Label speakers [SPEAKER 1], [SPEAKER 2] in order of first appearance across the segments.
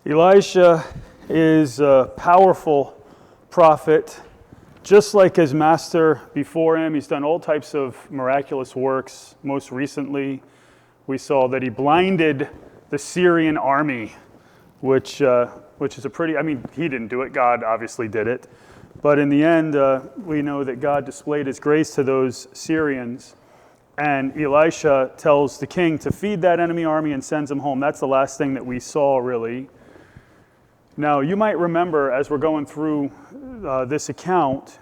[SPEAKER 1] Elisha is a powerful prophet, just like his master before him. He's done all types of miraculous works. Most recently, we saw that he blinded the Syrian army, which is a pretty, he didn't do it. God obviously did it. But in the end, we know that God displayed his grace to those Syrians. And Elisha tells the king to feed that enemy army and sends them home. That's the last thing that we saw, really. Now, you might remember, as we're going through this account,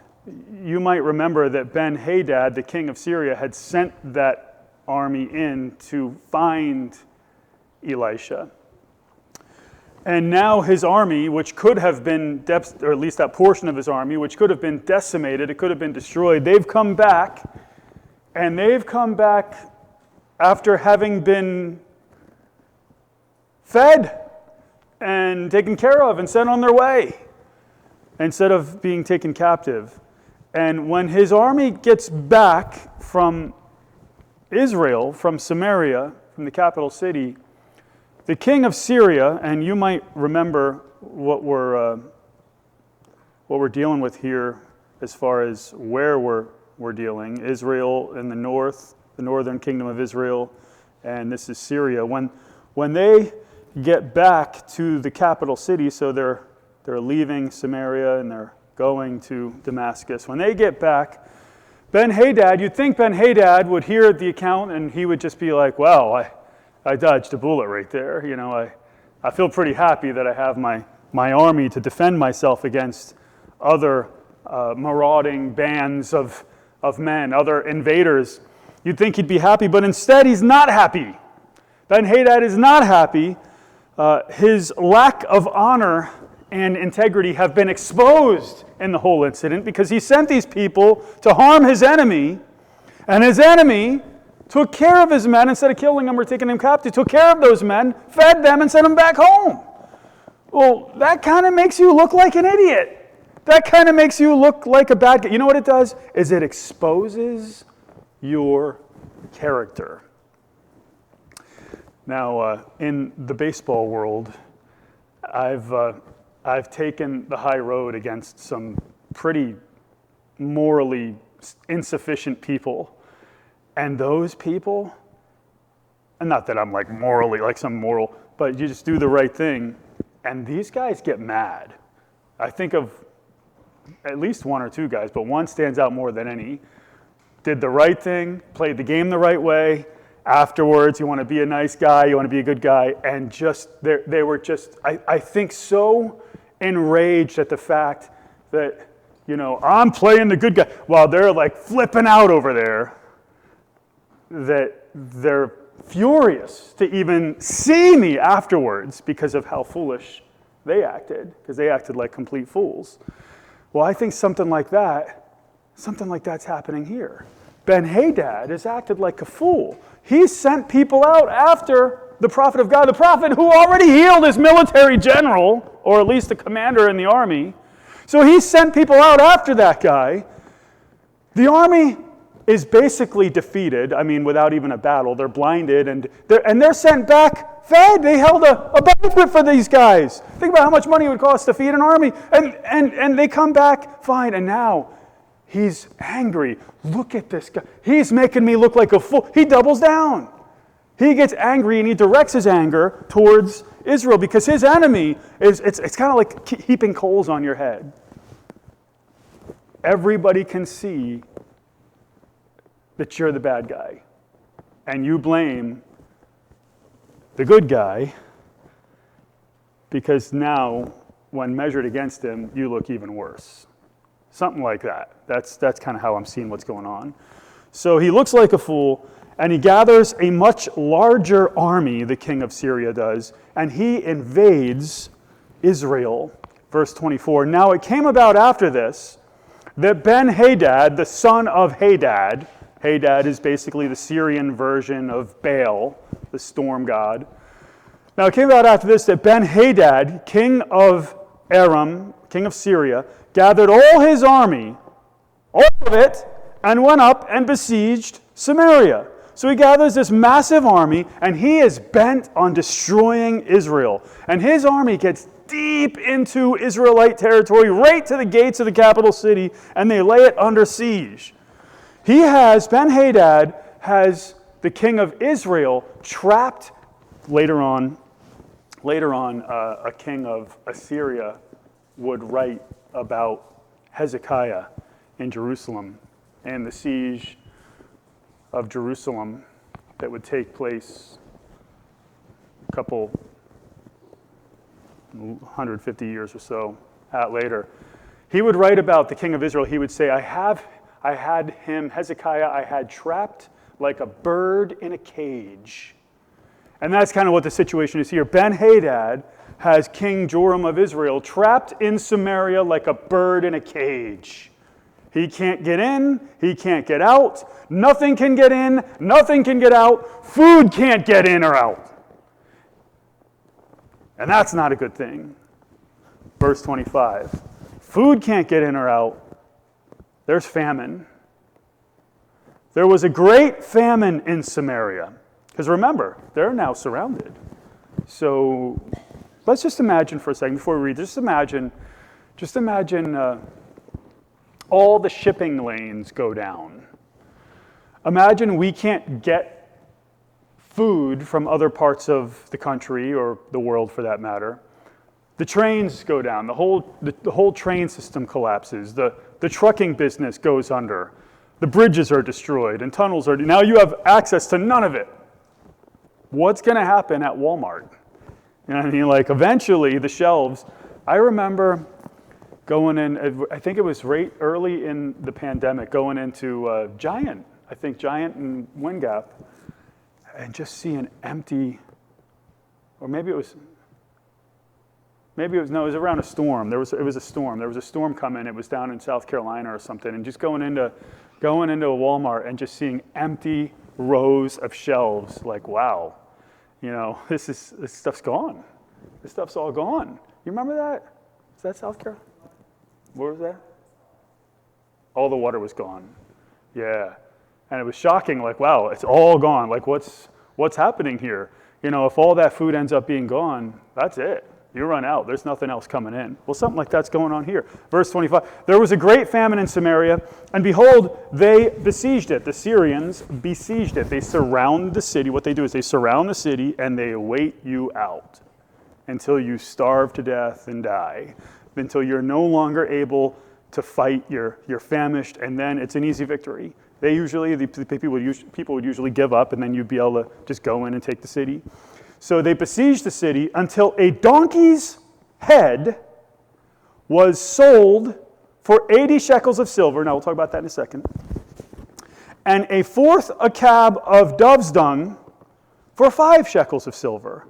[SPEAKER 1] you might remember that Ben-Hadad, the king of Syria, had sent that army in to find Elisha. And now his army, which could have been, or at least that portion of his army, which could have been decimated, it could have been destroyed, they've come back, and they've come back after having been fed and taken care of and sent on their way instead of being taken captive. And when his army gets back from Israel, from Samaria, from the capital city, the king of Syria, and you might remember what we're dealing with here as far as where we're dealing. Israel in the north, the northern kingdom of Israel, and this is Syria. When they get back to the capital city, so they're leaving Samaria and they're going to Damascus. When they get back, Ben-Hadad, you'd think Ben-Hadad would hear the account and he would just be like, well, I dodged a bullet right there. You know, I feel pretty happy that I have my army to defend myself against other marauding bands of men, other invaders. You'd think he'd be happy, but instead he's not happy. Ben-Hadad is not happy. His lack of honor and integrity have been exposed in the whole incident because he sent these people to harm his enemy, and his enemy took care of his men instead of killing them or taking them captive, took care of those men, fed them, and sent them back home. Well, that kind of makes you look like an idiot. That kind of makes you look like a bad guy. You know what it does? Is it exposes your character. Now, in the baseball world, I've taken the high road against some pretty morally insufficient people. And those people, and not that I'm like morally, like some moral, but you just do the right thing. And these guys get mad. I think of at least one or two guys, but one stands out more than any. Did the right thing, played the game the right way. Afterwards, you want to be a nice guy, you want to be a good guy, and just they were just, I think, so enraged at the fact that, you know, I'm playing the good guy, while they're like flipping out over there, that they're furious to even see me afterwards because of how foolish they acted, because they acted like complete fools. Well, I think something like that's happening here. Ben-Hadad has acted like a fool. He sent people out after the prophet of God, the prophet who already healed his military general, or at least the commander in the army. So he sent people out after that guy. The army is basically defeated, without even a battle. They're blinded, and they're sent back fed. They held a banquet for these guys. Think about how much money it would cost to feed an army. And they come back fine, and now he's angry. Look at this guy. He's making me look like a fool. He doubles down. He gets angry and he directs his anger towards Israel because his enemy it's kind of like heaping coals on your head. Everybody can see that you're the bad guy. And you blame the good guy because now, when measured against him, you look even worse. Something like that. That's kind of how I'm seeing what's going on. So he looks like a fool, and he gathers a much larger army, the king of Syria does, and he invades Israel. Verse 24, now it came about after this that Ben-Hadad, the son of Hadad is basically the Syrian version of Baal, the storm god. Now it came about after this that Ben-Hadad, king of Aram, king of Syria, gathered all his army, all of it, and went up and besieged Samaria. So he gathers this massive army, and he is bent on destroying Israel. And his army gets deep into Israelite territory, right to the gates of the capital city, and they lay it under siege. Ben-Hadad has the king of Israel trapped. Later on, a king of Assyria would write about Hezekiah in Jerusalem and the siege of Jerusalem that would take place a couple 150 years or so later. He would write about the king of Israel. He would say, I had him, Hezekiah, I had trapped like a bird in a cage. And that's kind of what the situation is here. Ben-Hadad has King Joram of Israel trapped in Samaria like a bird in a cage. He can't get in, he can't get out, nothing can get in, nothing can get out, food can't get in or out. And that's not a good thing. Verse 25, food can't get in or out, there's famine. There was a great famine in Samaria. Because remember, they're now surrounded. So let's just imagine for a second, before we read, just imagine all the shipping lanes go down. Imagine we can't get food from other parts of the country or the world for that matter. The trains go down. The whole train system collapses. The trucking business goes under. The bridges are destroyed and tunnels are. Now you have access to none of it. What's going to happen at Walmart? You know what I mean? Like eventually the shelves. I remember going in. I think it was right early in the pandemic, going into Giant. I think Giant and Wind Gap, and just seeing empty. Or maybe it was around a storm. It was a storm. There was a storm coming. It was down in South Carolina or something, and just going into a Walmart and just seeing empty rows of shelves. Like, wow, you know, this stuff's gone. This stuff's all gone. You remember that? Is that South Carolina? Where was that? All the water was gone. Yeah, and it was shocking. Like, wow, it's all gone. Like, what's happening here? You know, if all that food ends up being gone, that's it. You run out. There's nothing else coming in. Well, something like that's going on here. Verse 25. There was a great famine in Samaria, and behold, they besieged it. The Syrians besieged it. They surround the city. What they do is they surround the city, and they wait you out until you starve to death and die, until you're no longer able to fight. You're famished, and then it's an easy victory. People would usually give up, and then you'd be able to just go in and take the city. So they besieged the city until a donkey's head was sold for 80 shekels of silver. Now we'll talk about that in a second. And a fourth a cab of dove's dung for 5 shekels of silver.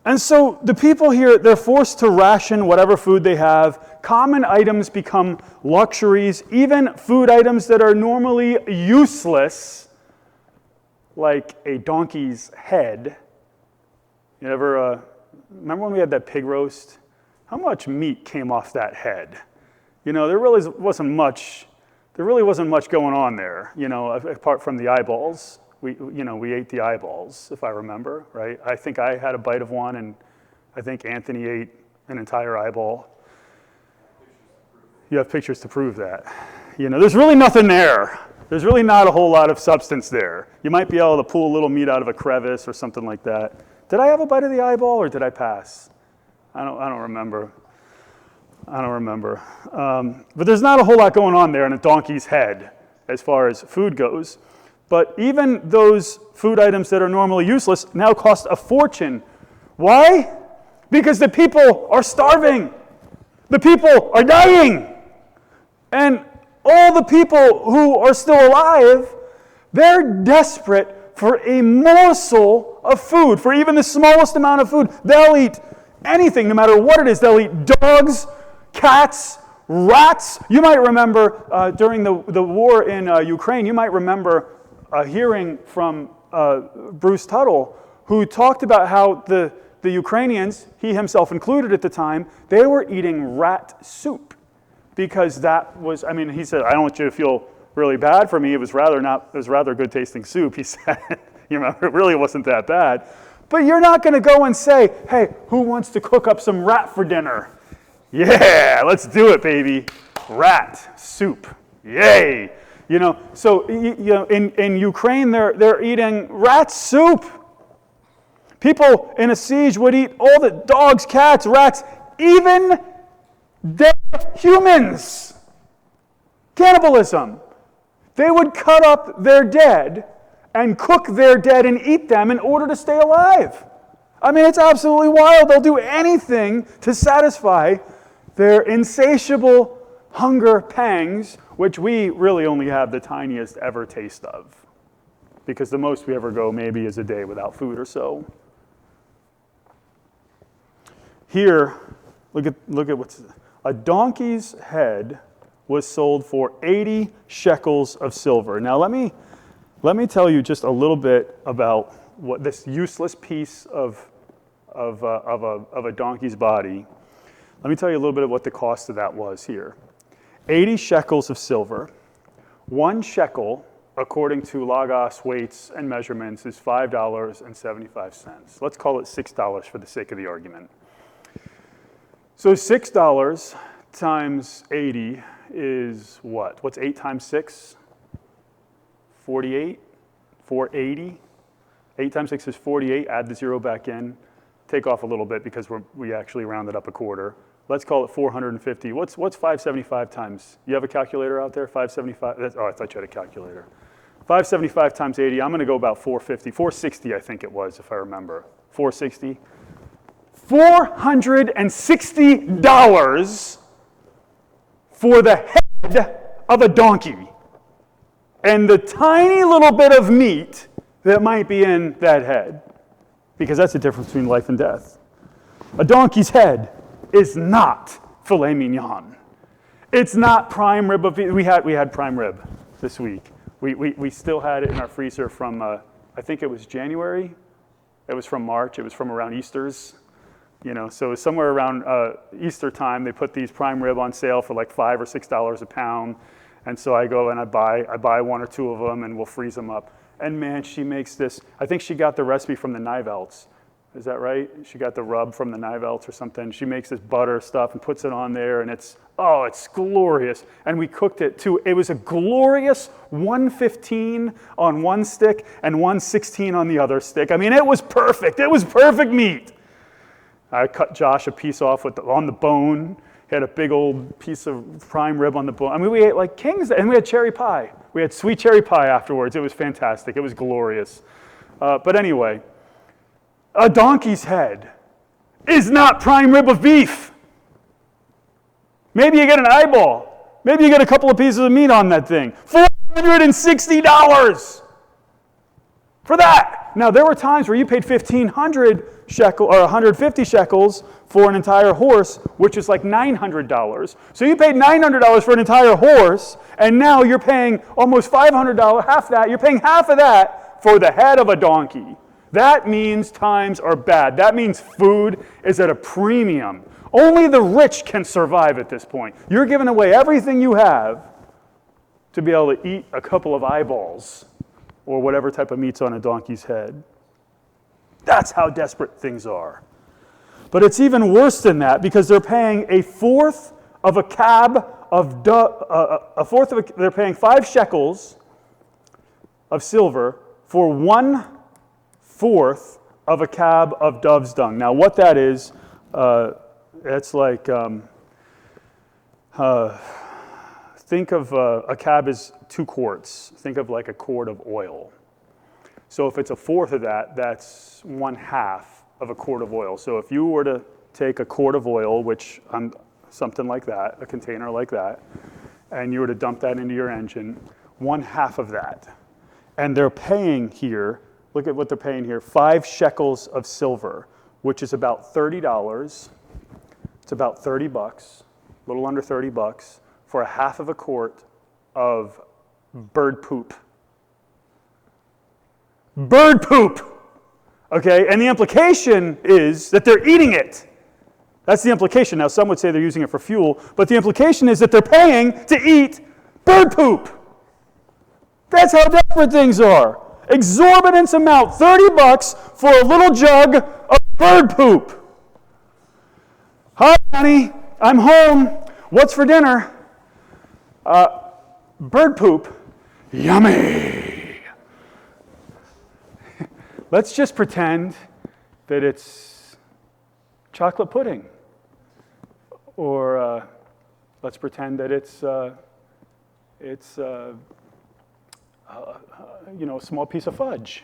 [SPEAKER 1] And so the people here, they're forced to ration whatever food they have. Common items become luxuries. Even food items that are normally useless, like a donkey's head. You ever remember when we had that pig roast? How much meat came off that head? You know, there really wasn't much going on there, you know, apart from the eyeballs. We ate the eyeballs, if I remember, right? I think I had a bite of one, and I think Anthony ate an entire eyeball. You have pictures to prove that. You know, there's really nothing there. There's really not a whole lot of substance there. You might be able to pull a little meat out of a crevice or something like that. Did I have a bite of the eyeball, or did I pass? I don't remember. But there's not a whole lot going on there in a donkey's head as far as food goes. But even those food items that are normally useless now cost a fortune. Why? Because the people are starving. The people are dying. And all the people who are still alive, they're desperate for a morsel of food, for even the smallest amount of food. They'll eat anything, no matter what it is. They'll eat dogs, cats, rats. You might remember during the war in Ukraine, you might remember hearing from Bruce Tuttle, who talked about how the Ukrainians, he himself included at the time, they were eating rat soup. Because that was, he said, I don't want you to feel really bad for me. It was rather good tasting soup, he said. You remember, it really wasn't that bad. But you're not going to go and say, hey, who wants to cook up some rat for dinner? Yeah, let's do it, baby. Rat soup. Yay. So in Ukraine, they're eating rat soup. People in a siege would eat all the dogs, cats, rats, even dead humans. Cannibalism. They would cut up their dead and cook their dead and eat them in order to stay alive. I mean, it's absolutely wild. They'll do anything to satisfy their insatiable hunger pangs, which we really only have the tiniest ever taste of. Because the most we ever go maybe is a day without food or so. Here, look at what's... A donkey's head was sold for 80 shekels of silver. Now let me tell you just a little bit about what this useless piece of a donkey's body. Let me tell you a little bit of what the cost of that was here. 80 shekels of silver. 1 shekel, according to Lagos weights and measurements, is $5.75. Let's call it $6 for the sake of the argument. So $6 times 80 is what? What's 8 times 6? 48? 480? 8 times 6 is 48. Add the 0 back in. Take off a little bit because we actually rounded up a quarter. Let's call it 450. What's 575 times? You have a calculator out there? 575? Oh, I thought you had a calculator. 575 times 80. I'm going to go about 450. 460, I think it was, if I remember. 460. $460 for the head of a donkey and the tiny little bit of meat that might be in that head, because that's the difference between life and death. A donkey's head is not filet mignon. It's not prime rib of beef. We had prime rib this week. We still had it in our freezer from I think it was January. It was from March. It was from around Easter's. So somewhere around Easter time, they put these prime rib on sale for like $5 or $6 a pound. And so I go and I buy 1 or 2 of them, and we'll freeze them up. And man, she makes this. I think she got the recipe from the Nivelts. Is that right? She got the rub from the Nivelts or something. She makes this butter stuff and puts it on there, and it's glorious. And we cooked it too. It was a glorious 115 on one stick and 116 on the other stick. I mean, it was perfect. It was perfect meat. I cut Josh a piece off on the bone. He had a big old piece of prime rib on the bone. I mean, we ate like kings, and we had cherry pie. We had sweet cherry pie afterwards. It was fantastic. It was glorious. But anyway, a donkey's head is not prime rib of beef. Maybe you get an eyeball. Maybe you get a couple of pieces of meat on that thing. $460 for that. Now, there were times where you paid 1,500 shekel or 150 shekels for an entire horse, which is like $900. So you paid $900 for an entire horse, and now you're paying almost $500, half that. You're paying half of that for the head of a donkey. That means times are bad. That means food is at a premium. Only the rich can survive at this point. You're giving away everything you have to be able to eat a couple of eyeballs or whatever type of meat's on a donkey's head. That's how desperate things are. But it's even worse than that, because they're paying a fourth of a cab of they're paying 5 shekels of silver for 1/4 of a cab of dove's dung. Now, what that is, it's like, think of a cab is 2 quarts. Think of like a quart of oil. So if it's a fourth of that, that's 1/2 of a quart of oil. So if you were to take a quart of oil, which something like that, a container like that, and you were to dump that into your engine, 1/2 of that. And they're paying here, look at what they're paying here, 5 shekels of silver, which is about $30. It's about $30, a little under $30, for a half of a quart of bird poop. Bird poop! Okay, and the implication is that they're eating it. That's the implication. Now, some would say they're using it for fuel, but the implication is that they're paying to eat bird poop. That's how desperate things are. Exorbitant amount, $30 for a little jug of bird poop. Hi, honey, I'm home. What's for dinner? Bird poop. Yummy. Let's just pretend that it's chocolate pudding. Or let's pretend that it's a small piece of fudge.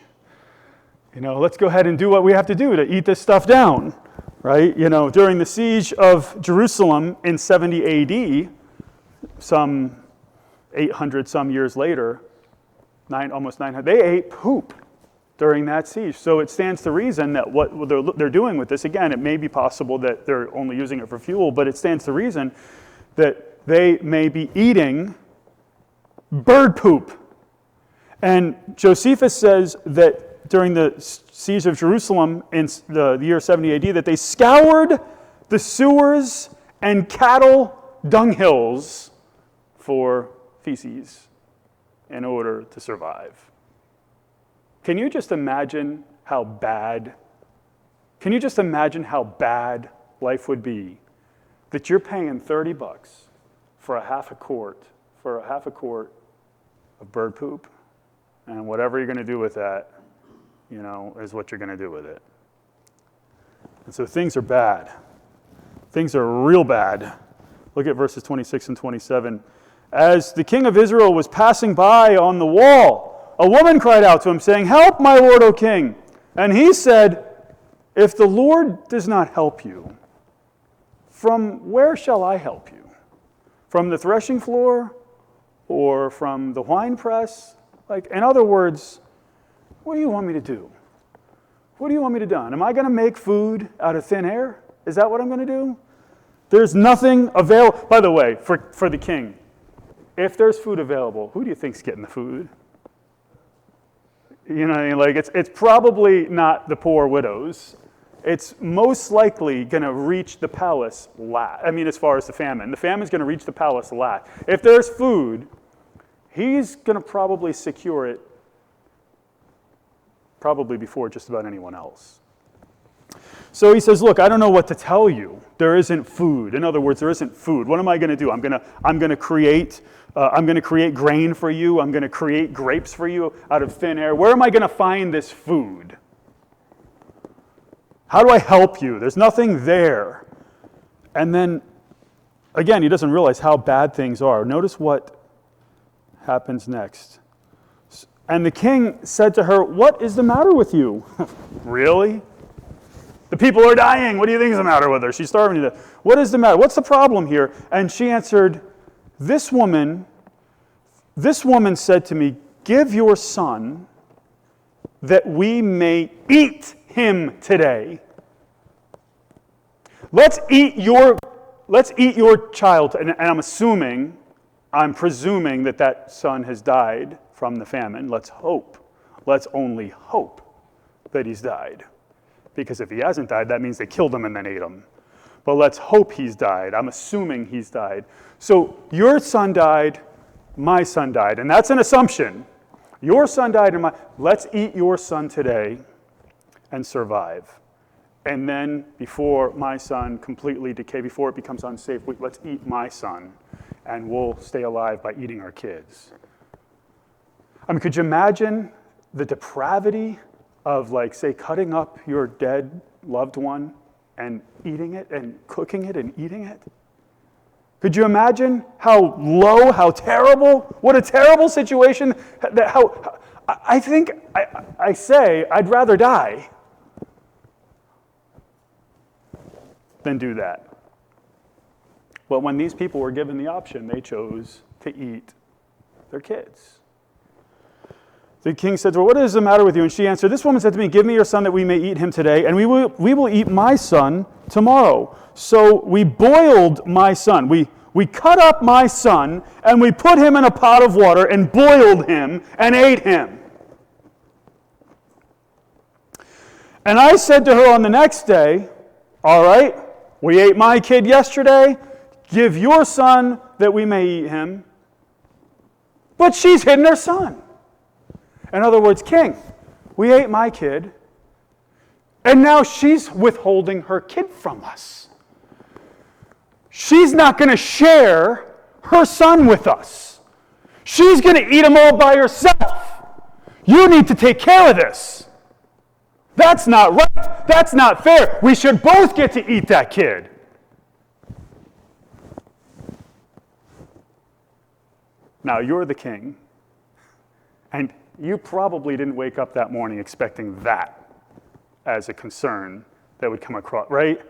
[SPEAKER 1] Let's go ahead and do what we have to do to eat this stuff down, right? During the Siege of Jerusalem in 70 AD, some 800 some years later, almost 900, they ate poop during that siege. So it stands to reason that what they're doing with this, again, it may be possible that they're only using it for fuel, but it stands to reason that they may be eating bird poop. And Josephus says that during the siege of Jerusalem in the year 70 AD, that they scoured the sewers and cattle dunghills for feces in order to survive. Can you just imagine how bad life would be that you're paying $30 for a half a quart of bird poop, and whatever you're going to do with that, is what you're going to do with it. And so things are bad. Things are real bad. Look at verses 26 and 27. As the king of Israel was passing by on the wall, a woman cried out to him, saying, "Help, my lord, O king." And he said, "If the Lord does not help you, from where shall I help you? From the threshing floor or from the wine press?" In other words, what do you want me to do? What do you want me to do? Am I going to make food out of thin air? Is that what I'm going to do? There's nothing available. By the way, for the king, if there's food available, who do you think's getting the food? It's probably not the poor widows. It's most likely going to reach the palace last. As far as the famine's going to reach the palace last. If there's food, he's going to probably secure it probably before just about anyone else. So he says, "Look, I don't know what to tell you. There isn't food." In other words, there isn't food. What am I going to do? I'm going to create grain for you. I'm going to create grapes for you out of thin air. Where am I going to find this food? How do I help you? There's nothing there. And then, again, he doesn't realize how bad things are. Notice what happens next. And the king said to her, "What is the matter with you?" Really? The people are dying. What do you think is the matter with her? She's starving to death. What is the matter? What's the problem here? And she answered, This woman said to me, "Give your son that we may eat him today." Let's eat your child. And I'm presuming that son has died from the famine. Let's only hope that he's died. Because if he hasn't died, that means they killed him and then ate him. But let's hope he's died. I'm assuming he's died. So your son died, my son died. And that's an assumption. Your son died and let's eat your son today and survive. And then before my son completely decay, before it becomes unsafe, let's eat my son and we'll stay alive by eating our kids. Could you imagine the depravity of, say, cutting up your dead loved one and eating it and cooking it and eating it? Could you imagine how low, how terrible, what a terrible situation, I think I say I'd rather die than do that. But when these people were given the option, they chose to eat their kids. The king said to her, "What is the matter with you?" And she answered, "This woman said to me, 'Give me your son that we may eat him today, and we will eat my son tomorrow.' So we boiled my son. We cut up my son, and we put him in a pot of water and boiled him and ate him. And I said to her on the next day, 'All right, we ate my kid yesterday. Give your son that we may eat him.' But she's hidden her son." In other words, king, we ate my kid, and now she's withholding her kid from us. She's not going to share her son with us. She's going to eat them all by herself. You need to take care of this. That's not right. That's not fair. We should both get to eat that kid. Now, you're the king, and you probably didn't wake up that morning expecting that as a concern that would come across, right?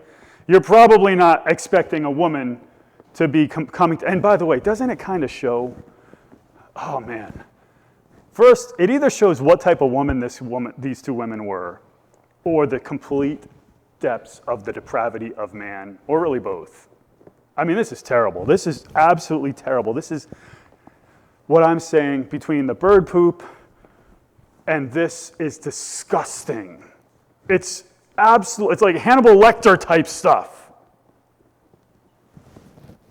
[SPEAKER 1] You're probably not expecting a woman to be coming to, and by the way, doesn't it kind of show, oh man. First, it either shows what type of woman these two women were, or the complete depths of the depravity of man, or really both. I mean, this is terrible. This is absolutely terrible. This is what I'm saying between the bird poop and this is disgusting. It's like Hannibal Lecter type stuff.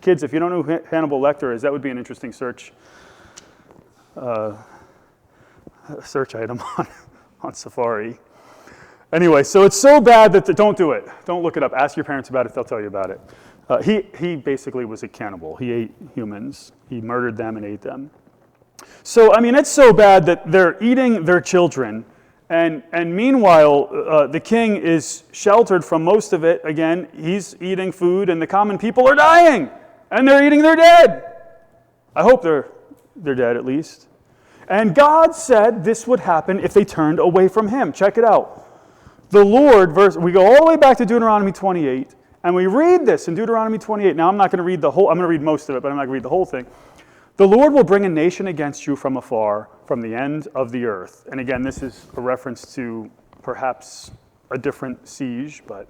[SPEAKER 1] Kids, if you don't know who Hannibal Lecter is, that would be an interesting search item on Safari. Anyway, so it's so bad that don't do it. Don't look it up. Ask your parents about it. They'll tell you about it. He basically was a cannibal. He ate humans. He murdered them and ate them. So, I mean, it's so bad that they're eating their children. And meanwhile, the king is sheltered from most of it. Again, he's eating food, and the common people are dying. And they're eating their dead. I hope they're dead, at least. And God said this would happen if they turned away from him. Check it out. The Lord, we go all the way back to Deuteronomy 28, and we read this in Deuteronomy 28. Now, I'm not going to read the whole, I'm going to read most of it, but I'm not going to read the whole thing. The Lord will bring a nation against you from afar, from the end of the earth. And again, this is a reference to perhaps a different siege, but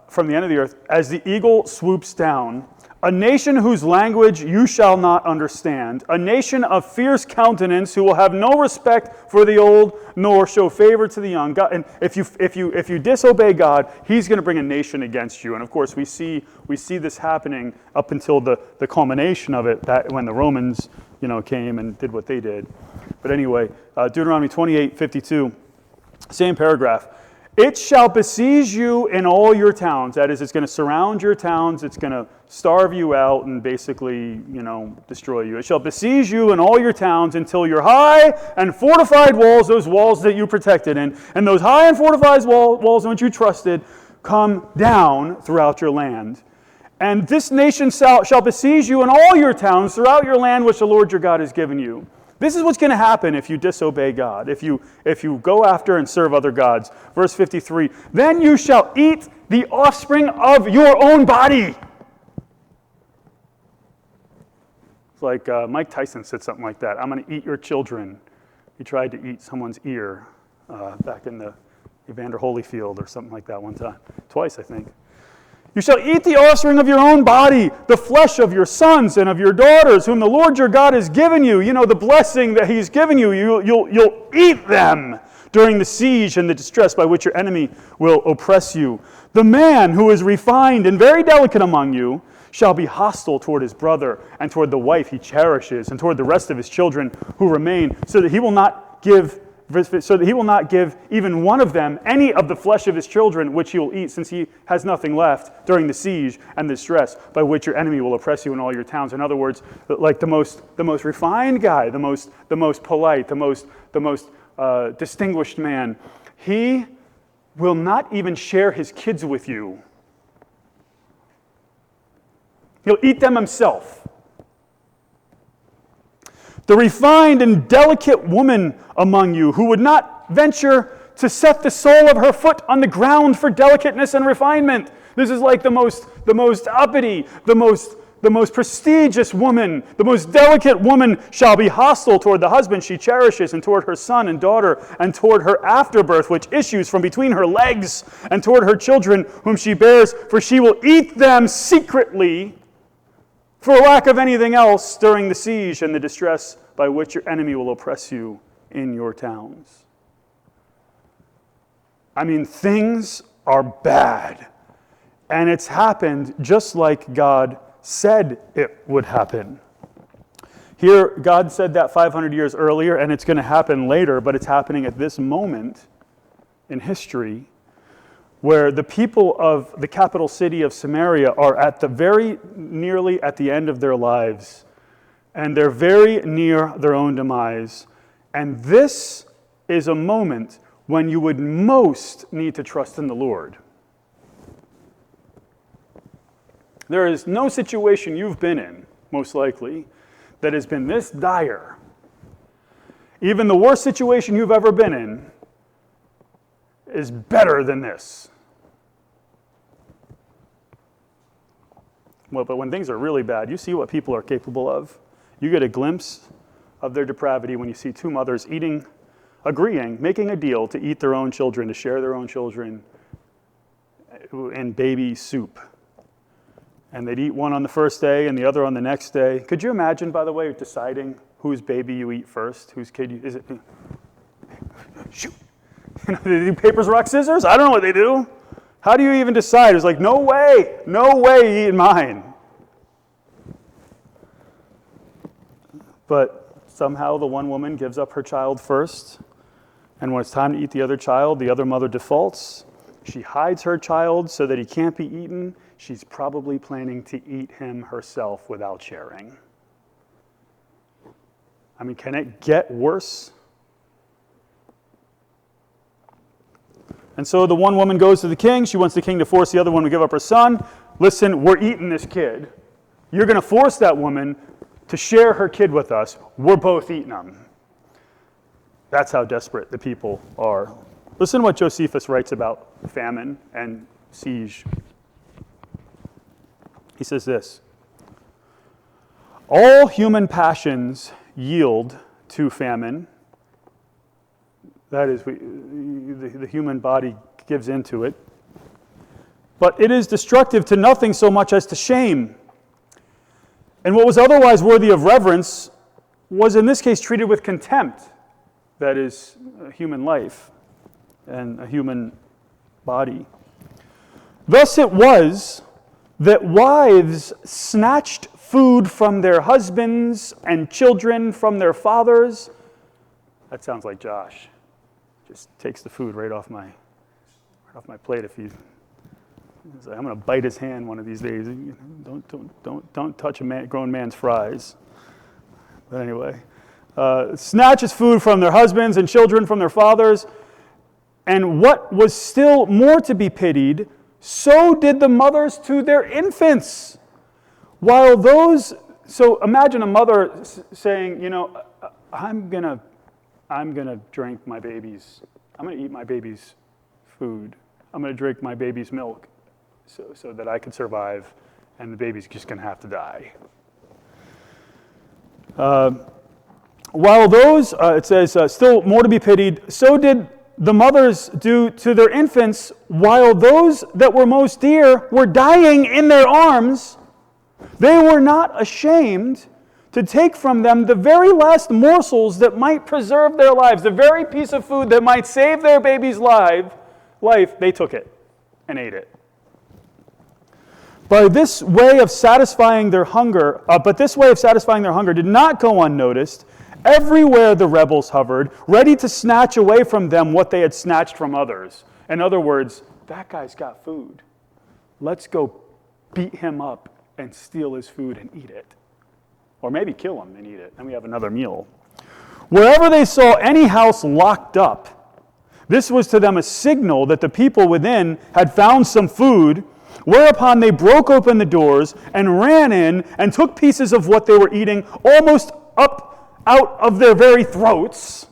[SPEAKER 1] from the end of the earth, as the eagle swoops down, a nation whose language you shall not understand, a nation of fierce countenance who will have no respect for the old, nor show favor to the young. God, and if you disobey God, he's going to bring a nation against you. And of course, we see this happening up until the culmination of it, that when the Romans, came and did what they did. But anyway, Deuteronomy 28:52, same paragraph. It shall besiege you in all your towns. That is, it's going to surround your towns. It's going to starve you out and basically, destroy you. It shall besiege you in all your towns until your high and fortified walls, those walls that you protected in, and those high and fortified walls in which you trusted, come down throughout your land. And this nation shall besiege you in all your towns throughout your land which the Lord your God has given you. This is what's going to happen if you disobey God, if you go after and serve other gods. Verse 53, then you shall eat the offspring of your own body. It's like Mike Tyson said something like that. I'm going to eat your children. He tried to eat someone's ear back in the Evander Holyfield or something like that one time. Twice, I think. You shall eat the offspring of your own body, the flesh of your sons and of your daughters, whom the Lord your God has given you. The blessing that he's given you, you'll eat them during the siege and the distress by which your enemy will oppress you. The man who is refined and very delicate among you shall be hostile toward his brother and toward the wife he cherishes and toward the rest of his children who remain, so that he will not give even one of them any of the flesh of his children which he will eat, since he has nothing left during the siege and the distress by which your enemy will oppress you in all your towns. In other words, like the most refined guy, the most polite, the most distinguished man, he will not even share his kids with you. He'll eat them himself. The refined and delicate woman among you, who would not venture to set the sole of her foot on the ground for delicateness and refinement. This is like the most uppity, the most prestigious woman, the most delicate woman shall be hostile toward the husband she cherishes, and toward her son and daughter, and toward her afterbirth, which issues from between her legs, and toward her children whom she bears, for she will eat them secretly, for lack of anything else, during the siege and the distress by which your enemy will oppress you in your towns. I mean, things are bad. And it's happened just like God said it would happen. Here, God said that 500 years earlier, and it's going to happen later, but it's happening at this moment in history where the people of the capital city of Samaria are at the very nearly at the end of their lives, and they're very near their own demise. And this is a moment when you would most need to trust in the Lord. There is no situation you've been in, most likely, that has been this dire. Even the worst situation you've ever been in is better than this. Well, but when things are really bad, you see what people are capable of. You get a glimpse of their depravity when you see two mothers making a deal to eat their own children, to share their own children in baby soup. And they'd eat one on the first day and the other on the next day. Could you imagine, by the way, deciding whose baby you eat first, whose kid is it? Shoot. They do papers, rock, scissors? I don't know what they do. How do you even decide? It's like, no way you eat mine. But somehow the one woman gives up her child first, and when it's time to eat the other child, the other mother defaults. She hides her child so that he can't be eaten. She's probably planning to eat him herself without sharing. I mean, can it get worse? And so the one woman goes to the king. She wants the king to force the other one to give up her son. Listen, we're eating this kid. You're going to force that woman to share her kid with us. We're both eating them. That's how desperate the people are. Listen to what Josephus writes about famine and siege. He says this: all human passions yield to famine. That is, the human body gives into it. But it is destructive to nothing so much as to shame. And what was otherwise worthy of reverence was in this case treated with contempt. That is, a human life and a human body. Thus it was that wives snatched food from their husbands and children from their fathers. That sounds like Josh. Just takes the food right off my plate if he's like, I'm going to bite his hand one of these days. Don't touch a grown man's fries. But anyway, snatches food from their husbands and children from their fathers. And what was still more to be pitied, so did the mothers to their infants. While those, so imagine a mother saying, I'm gonna drink my baby's, I'm gonna eat my baby's food. I'm gonna drink my baby's milk so that I can survive, and the baby's just gonna have to die. While those, it says, still more to be pitied, so did the mothers do to their infants, while those that were most dear were dying in their arms. They were not ashamed to take from them the very last morsels that might preserve their lives, the very piece of food that might save their baby's life, they took it and ate it. By this way of satisfying their hunger, did not go unnoticed. Everywhere the rebels hovered, ready to snatch away from them what they had snatched from others. In other words, that guy's got food. Let's go beat him up and steal his food and eat it. Or maybe kill him and eat it, and we have another meal. Wherever they saw any house locked up, this was to them a signal that the people within had found some food, whereupon they broke open the doors and ran in and took pieces of what they were eating almost up out of their very throats,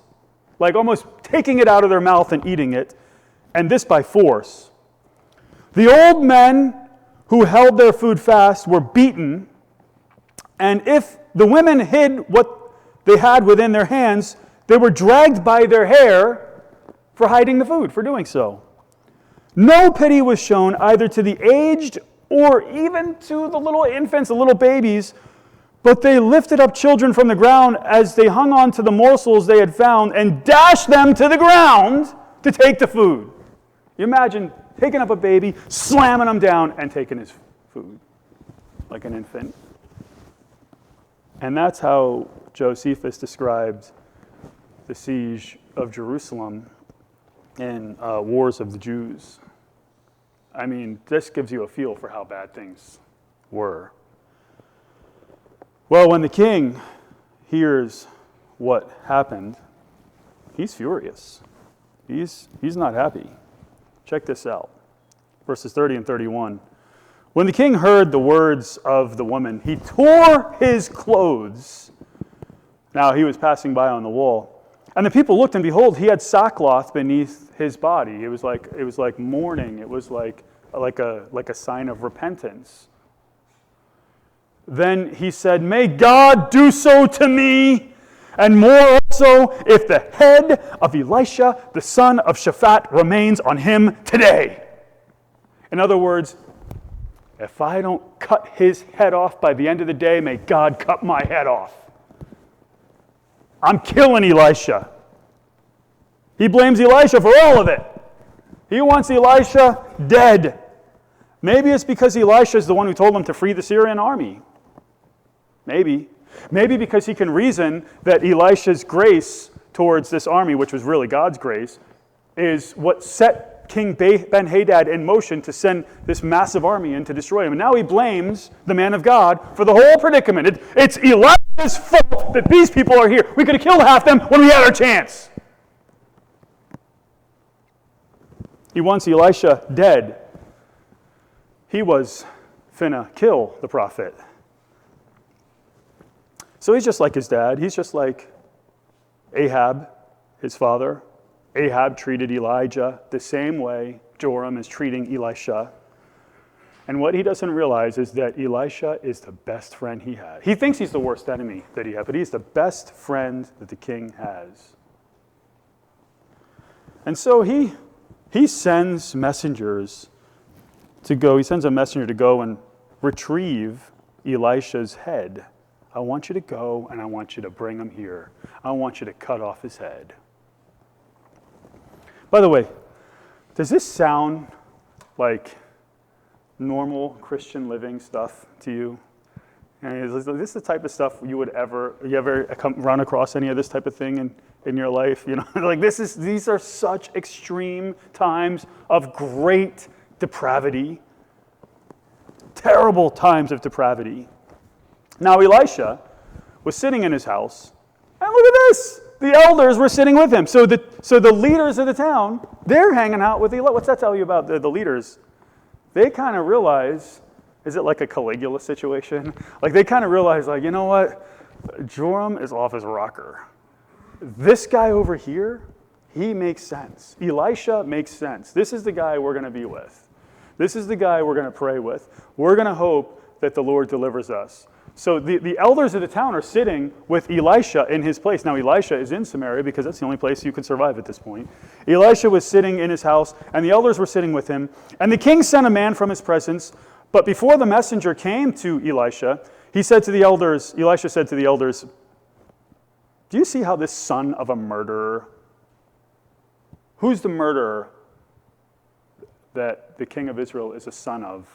[SPEAKER 1] like almost taking it out of their mouth and eating it, and this by force. The old men who held their food fast were beaten, and if the women hid what they had within their hands, they were dragged by their hair for hiding the food, for doing so. No pity was shown either to the aged or even to the little infants, the little babies, but they lifted up children from the ground as they hung on to the morsels they had found and dashed them to the ground to take the food. You imagine picking up a baby, slamming him down, and taking his food like an infant. And that's how Josephus described the siege of Jerusalem in Wars of the Jews. I mean, this gives you a feel for how bad things were. Well, when the king hears what happened, he's furious. He's not happy. Check this out. Verses 30 and 31. When the king heard the words of the woman, he tore his clothes. Now he was passing by on the wall. And the people looked, and behold, he had sackcloth beneath his body. It was like mourning. It was like a sign of repentance. Then he said, "May God do so to me, and more also, if the head of Elisha, the son of Shaphat, remains on him today." In other words, if I don't cut his head off by the end of the day, may God cut my head off. I'm killing Elisha. He blames Elisha for all of it. He wants Elisha dead. Maybe it's because Elisha is the one who told him to free the Syrian army. Maybe. Maybe because he can reason that Elisha's grace towards this army, which was really God's grace, is what set King Ben-Hadad in motion to send this massive army in to destroy him. And now he blames the man of God for the whole predicament. It's Elisha's fault that these people are here. We could have killed half them when we had our chance. He wants Elisha dead. He was finna kill the prophet. So he's just like his dad. He's just like Ahab, his father. Ahab treated Elijah the same way Joram is treating Elisha. And what he doesn't realize is that Elisha is the best friend he had. He thinks he's the worst enemy that he had, but he's the best friend that the king has. And so he sends messengers to go. He sends a messenger to go and retrieve Elisha's head. I want you to go, and I want you to bring him here. I want you to cut off his head. By the way, does this sound like normal Christian living stuff to you? And is this the type of stuff you ever run across any of this type of thing in your life? You know, like these are such extreme times of great depravity, terrible times of depravity. Now Elisha was sitting in his house, and look at this. The elders were sitting with him. So the leaders of the town, they're hanging out with Elisha. What's that tell you about the leaders? They kind of realize, is it like a Caligula situation? Like they kind of realize, like, you know what? Joram is off his rocker. This guy over here, he makes sense. Elisha makes sense. This is the guy we're going to be with. This is the guy we're going to pray with. We're going to hope that the Lord delivers us. So the elders of the town are sitting with Elisha in his place. Now Elisha is in Samaria because that's the only place you can survive at this point. Elisha was sitting in his house, and the elders were sitting with him. And the king sent a man from his presence. But before the messenger came to Elisha, Elisha said to the elders, "Do you see how this son of a murderer?" Who's the murderer that the king of Israel is a son of?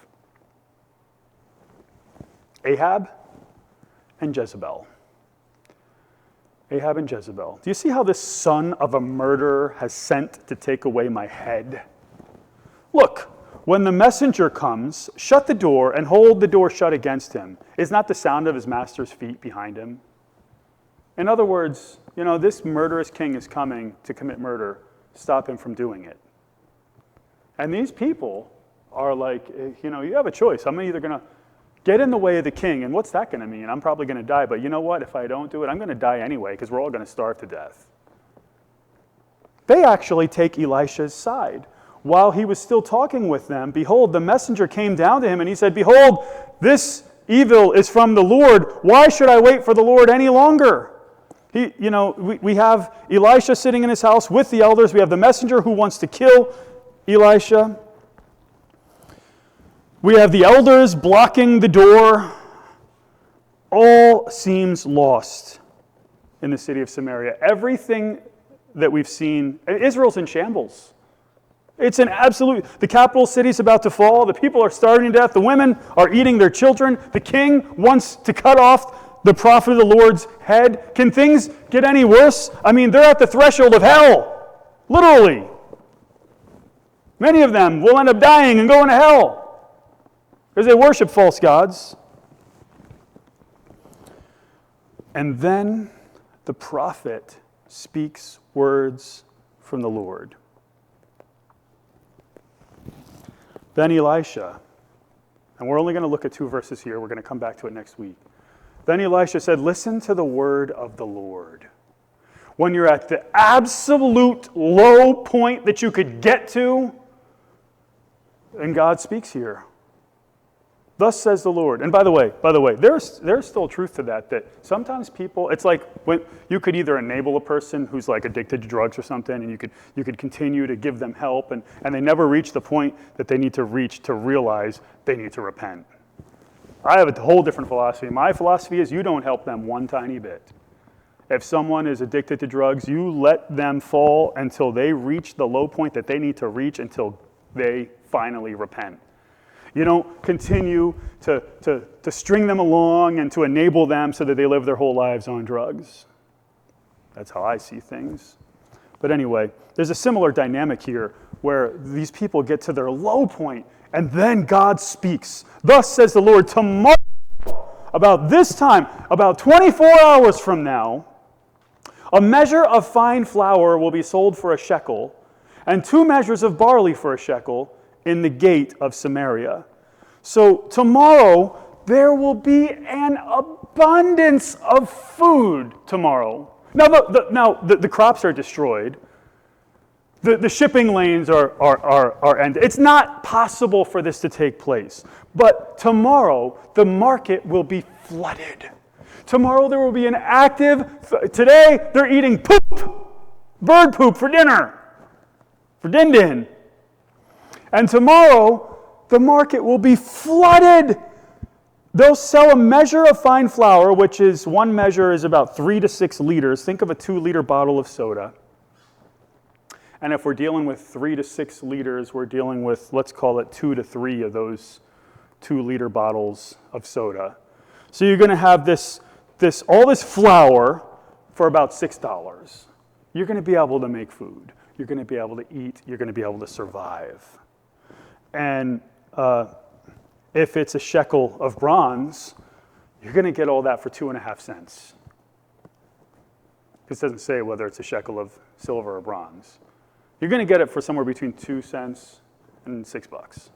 [SPEAKER 1] Ahab and Jezebel. Ahab and Jezebel. Do you see how this son of a murderer has sent to take away my head? Look, when the messenger comes, shut the door and hold the door shut against him. Is not the sound of his master's feet behind him? In other words, this murderous king is coming to commit murder. Stop him from doing it. And these people are like, you have a choice. I'm either going to get in the way of the king, and what's that going to mean? I'm probably going to die, but you know what? If I don't do it, I'm going to die anyway, because we're all going to starve to death. They actually take Elisha's side. While he was still talking with them, behold, the messenger came down to him, and he said, "Behold, this evil is from the Lord. Why should I wait for the Lord any longer?" We have Elisha sitting in his house with the elders. We have the messenger who wants to kill Elisha. We have the elders blocking the door. All seems lost in the city of Samaria. Everything that we've seen, Israel's in shambles. It's an absolute, the capital city's about to fall. The people are starving to death. The women are eating their children. The king wants to cut off the prophet of the Lord's head? Can things get any worse? I mean, they're at the threshold of hell, literally. Many of them will end up dying and going to hell because they worship false gods. And then the prophet speaks words from the Lord. Then Elisha, and we're only going to look at 2 verses here. We're going to come back to it next week. Then Elisha said, listen to the word of the Lord. When you're at the absolute low point that you could get to, and God speaks here. Thus says the Lord. And by the way, there's still truth to that sometimes people, it's like when you could either enable a person who's like addicted to drugs or something, and you could continue to give them help, and they never reach the point that they need to reach to realize they need to repent. I have a whole different philosophy. My philosophy is you don't help them one tiny bit. If someone is addicted to drugs, you let them fall until they reach the low point that they need to reach until they finally repent. You don't continue to string them along and to enable them so that they live their whole lives on drugs. That's how I see things. But anyway, there's a similar dynamic here where these people get to their low point and then God speaks. Thus says the Lord, tomorrow, about this time, about 24 hours from now, a measure of fine flour will be sold for a shekel, and 2 measures of barley for a shekel, in the gate of Samaria. So tomorrow, there will be an abundance of food tomorrow. Now, the crops are destroyed. The shipping lanes are ended. It's not possible for this to take place. But tomorrow, the market will be flooded. Tomorrow, there will be an today, they're eating poop, bird poop for dinner, for din-din. And tomorrow, the market will be flooded. They'll sell a measure of fine flour, which is, one measure is about 3 to 6 liters. Think of a 2-liter bottle of soda. And if we're dealing with 3 to 6 liters, we're dealing with, let's call it 2 to 3 of those 2-liter bottles of soda. So you're going to have all this flour for about $6. You're going to be able to make food. You're going to be able to eat. You're going to be able to survive. And if it's a shekel of bronze, you're going to get all that for 2.5 cents. This doesn't say whether it's a shekel of silver or bronze. You're going to get it for somewhere between 2 cents and $6.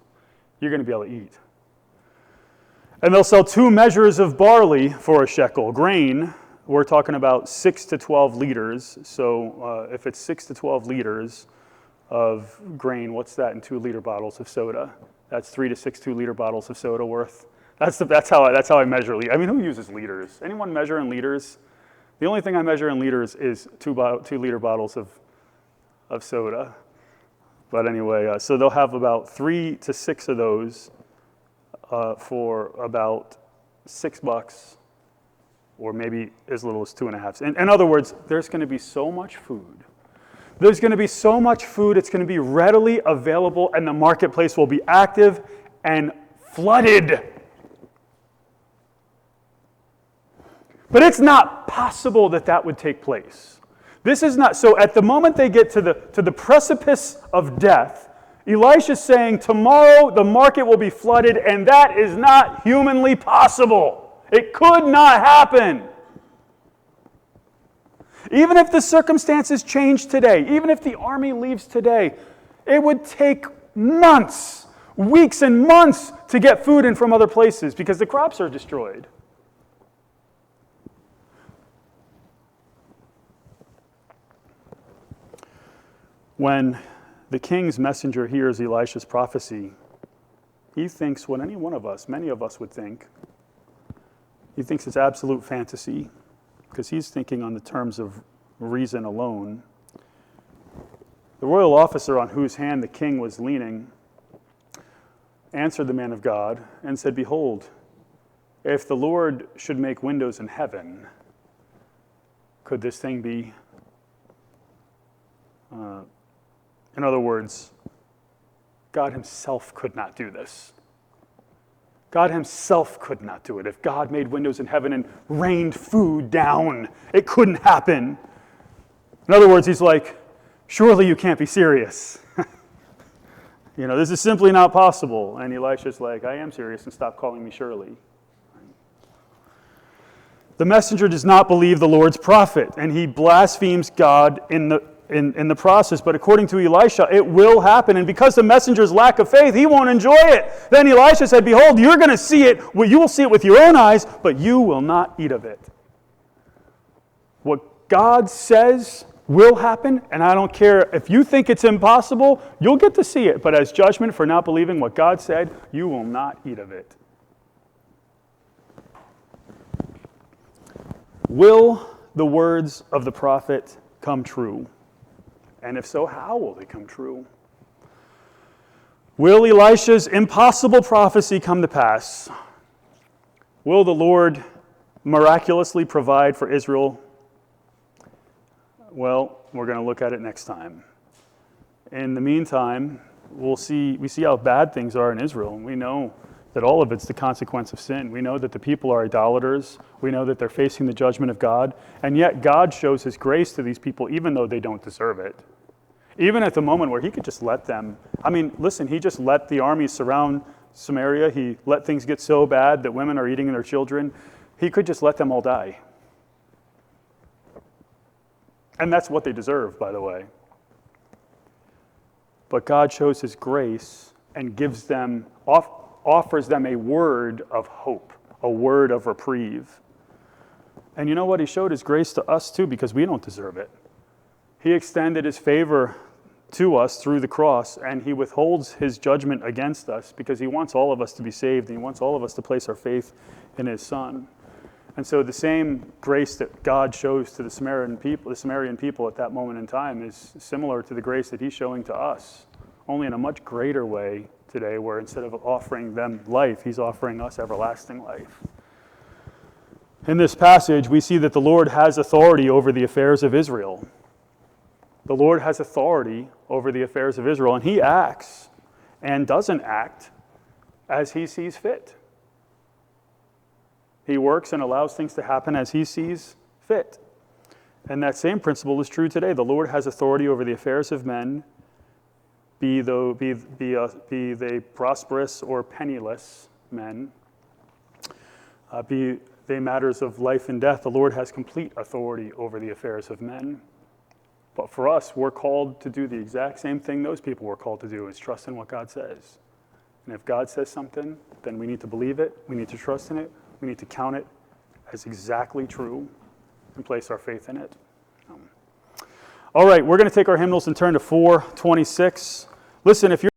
[SPEAKER 1] You're going to be able to eat. And they'll sell 2 measures of barley for a shekel. Grain, we're talking about 6 to 12 liters. So if it's 6 to 12 liters of grain, what's that in 2-liter bottles of soda? That's 3 to 6 2-liter bottles of soda worth. That's how I measure. I mean, who uses liters? Anyone measure in liters? The only thing I measure in liters is 2-liter bottles of soda. But anyway, so they'll have about 3 to 6 of those for about $6, or maybe as little as 2.5 cents. In other words, there's going to be so much food. There's going to be so much food, it's going to be readily available, and the marketplace will be active and flooded. But it's not possible that would take place. This is not, so at the moment they get to the precipice of death, Elisha's saying, tomorrow the market will be flooded, and that is not humanly possible. It could not happen. Even if the circumstances change today, even if the army leaves today, it would take months, weeks and months to get food in from other places because the crops are destroyed. When the king's messenger hears Elisha's prophecy, he thinks what any one of us, many of us would think. He thinks it's absolute fantasy, because he's thinking on the terms of reason alone. The royal officer on whose hand the king was leaning answered the man of God and said, behold, if the Lord should make windows in heaven, could this thing be? In other words, God himself could not do this. God himself could not do it. If God made windows in heaven and rained food down, it couldn't happen. In other words, he's like, surely you can't be serious. This is simply not possible. And Elisha's like, I am serious, and stop calling me Shirley. The messenger does not believe the Lord's prophet, and he blasphemes God in the process. But according to Elisha, it will happen. And because the messenger's lack of faith, he won't enjoy it. Then Elisha said, behold, you're going to see it. Well, you will see it with your own eyes, but you will not eat of it. What God says will happen, and I don't care if you think it's impossible, you'll get to see it. But as judgment for not believing what God said, you will not eat of it. Will the words of the prophet come true? And if so, how will they come true? Will Elisha's impossible prophecy come to pass? Will the Lord miraculously provide for Israel? Well, we're going to look at it next time. In the meantime, we see how bad things are in Israel, and we know that all of it's the consequence of sin. We know that the people are idolaters. We know that they're facing the judgment of God. And yet God shows his grace to these people even though they don't deserve it. Even at the moment where he could just let them. Listen, he just let the armies surround Samaria. He let things get so bad that women are eating their children. He could just let them all die. And that's what they deserve, by the way. But God shows his grace and offers them a word of hope, a word of reprieve. And you know what? He showed his grace to us too because we don't deserve it. He extended his favor to us through the cross, and he withholds his judgment against us because he wants all of us to be saved, and he wants all of us to place our faith in his Son. And so the same grace that God shows to the Samaritan people at that moment in time is similar to the grace that he's showing to us, only in a much greater way today, where instead of offering them life, he's offering us everlasting life. In this passage, we see that the Lord has authority over the affairs of Israel. The Lord has authority over the affairs of Israel, and he acts and doesn't act as he sees fit. He works and allows things to happen as he sees fit. And that same principle is true today. The Lord has authority over the affairs of men, be they prosperous or penniless men, be they matters of life and death. The Lord has complete authority over the affairs of men. But for us, we're called to do the exact same thing those people were called to do, is trust in what God says. And if God says something, then we need to believe it, we need to trust in it, we need to count it as exactly true and place our faith in it. All right, we're going to take our hymnals and turn to 426. Listen, if you're